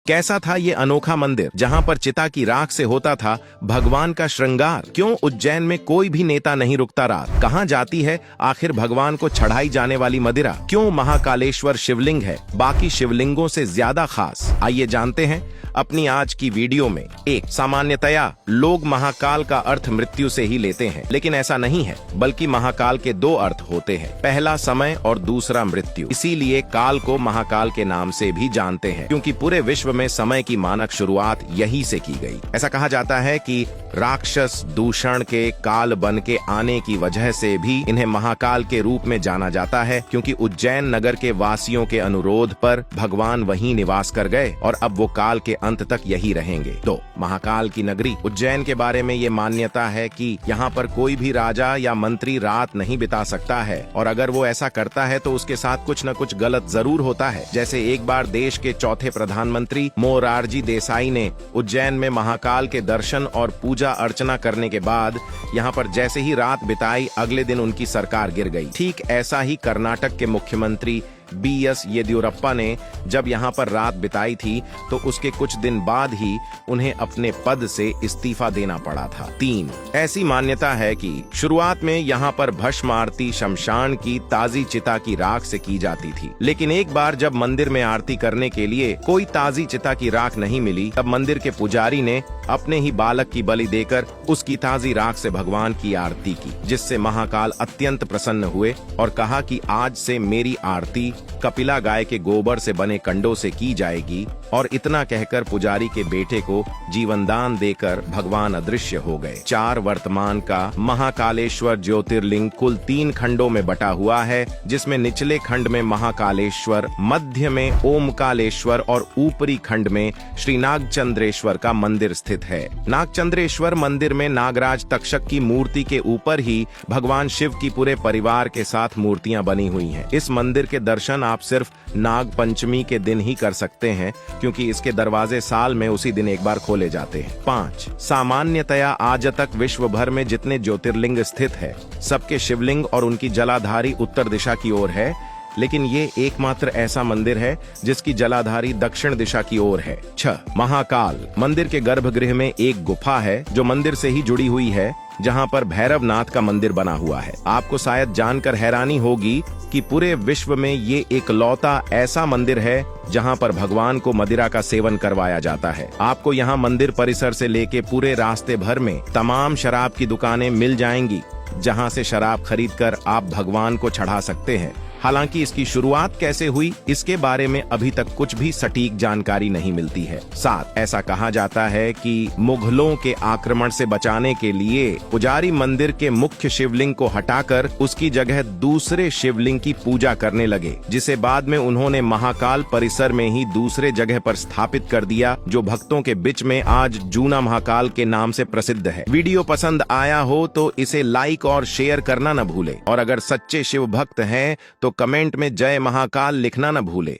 कैसा था ये अनोखा मंदिर जहाँ पर चिता की राख से होता था भगवान का श्रृंगार? क्यों उज्जैन में कोई भी नेता नहीं रुकता रात? कहाँ जाती है आखिर भगवान को चढ़ाई जाने वाली मदिरा? क्यों महाकालेश्वर शिवलिंग है बाकी शिवलिंगों से ज्यादा खास? आइए जानते हैं अपनी आज की वीडियो में। एक, सामान्यतया लोग महाकाल का अर्थ मृत्यु से ही लेते हैं, लेकिन ऐसा नहीं है, बल्कि महाकाल के दो अर्थ होते हैं, पहला समय और दूसरा मृत्यु। इसीलिए काल को महाकाल के नाम से भी जानते हैं, क्योंकि पूरे विश्व में समय की मानक शुरुआत यही से की गई। ऐसा कहा जाता है कि राक्षस दूषण के काल बन के आने की वजह से भी इन्हें महाकाल के रूप में जाना जाता है, क्योंकि उज्जैन नगर के वासियों के अनुरोध पर भगवान वहीं निवास कर गए और अब वो काल के अंत तक यही रहेंगे। दो, महाकाल की नगरी उज्जैन के बारे में ये मान्यता है कि यहाँ पर कोई भी राजा या मंत्री रात नहीं बिता सकता है, और अगर वो ऐसा करता है तो उसके साथ कुछ न कुछ गलत जरूर होता है। जैसे एक बार देश के चौथे प्रधानमंत्री मोरारजी देसाई ने उज्जैन में महाकाल के दर्शन और पूजा अर्चना करने के बाद यहाँ पर जैसे ही रात बिताई, अगले दिन उनकी सरकार गिर गई। ठीक ऐसा ही कर्नाटक के मुख्यमंत्री BS येदियुरप्पा ने जब यहाँ पर रात बिताई थी तो उसके कुछ दिन बाद ही उन्हें अपने पद से इस्तीफा देना पड़ा था। 3, ऐसी मान्यता है कि शुरुआत में यहाँ पर भस्म आरती शमशान की ताजी चिता की राख से की जाती थी, लेकिन एक बार जब मंदिर में आरती करने के लिए कोई ताजी चिता की राख नहीं मिली, तब मंदिर के पुजारी ने अपने ही बालक की बलि देकर उसकी ताजी राख से भगवान की आरती की, जिससे महाकाल अत्यंत प्रसन्न हुए और कहा कि आज से मेरी आरती कपिला गाय के गोबर से बने कंडों से की जाएगी, और इतना कहकर पुजारी के बेटे को जीवनदान देकर भगवान अदृश्य हो गए। 4, वर्तमान का महाकालेश्वर ज्योतिर्लिंग कुल 3 खंडों में बटा हुआ है, जिसमें निचले खंड में महाकालेश्वर, मध्य में ओमकालेश्वर और ऊपरी खंड में श्री नागचंद्रेश्वर का मंदिर स्थित है। नागचंद्रेश्वर मंदिर में नागराज तक्षक की मूर्ति के ऊपर ही भगवान शिव की पूरे परिवार के साथ मूर्तियां बनी हुई हैं। इस मंदिर के दर्शन आप सिर्फ नाग पंचमी के दिन ही कर सकते हैं, क्योंकि इसके दरवाजे साल में उसी दिन एक बार खोले जाते हैं। 5, सामान्यतया आज तक विश्व भर में जितने ज्योतिर्लिंग स्थित है, सबके शिवलिंग और उनकी जलाधारी उत्तर दिशा की ओर है, लेकिन ये एकमात्र ऐसा मंदिर है जिसकी जलाधारी दक्षिण दिशा की ओर है। 6, महाकाल मंदिर के गर्भगृह में एक गुफा है जो मंदिर से ही जुड़ी हुई है, जहाँ पर भैरवनाथ का मंदिर बना हुआ है। आपको शायद जानकर हैरानी होगी कि पूरे विश्व में ये एकलौता ऐसा मंदिर है जहाँ पर भगवान को मदिरा का सेवन करवाया जाता है। आपको यहाँ मंदिर परिसर से लेके पूरे रास्ते भर में तमाम शराब की दुकानें मिल जाएंगी, जहाँ से शराब खरीदकर आप भगवान को चढ़ा सकते हैं। हालांकि इसकी शुरुआत कैसे हुई, इसके बारे में अभी तक कुछ भी सटीक जानकारी नहीं मिलती है। 7, ऐसा कहा जाता है कि मुगलों के आक्रमण से बचाने के लिए पुजारी मंदिर के मुख्य शिवलिंग को हटाकर उसकी जगह दूसरे शिवलिंग की पूजा करने लगे, जिसे बाद में उन्होंने महाकाल परिसर में ही दूसरे जगह पर स्थापित कर दिया, जो भक्तों के बीच में आज जूना महाकाल के नाम से प्रसिद्ध है। वीडियो पसंद आया हो तो इसे लाइक और शेयर करना न भूले, और अगर सच्चे शिव भक्त हैं तो कमेंट में जय महाकाल लिखना न भूले।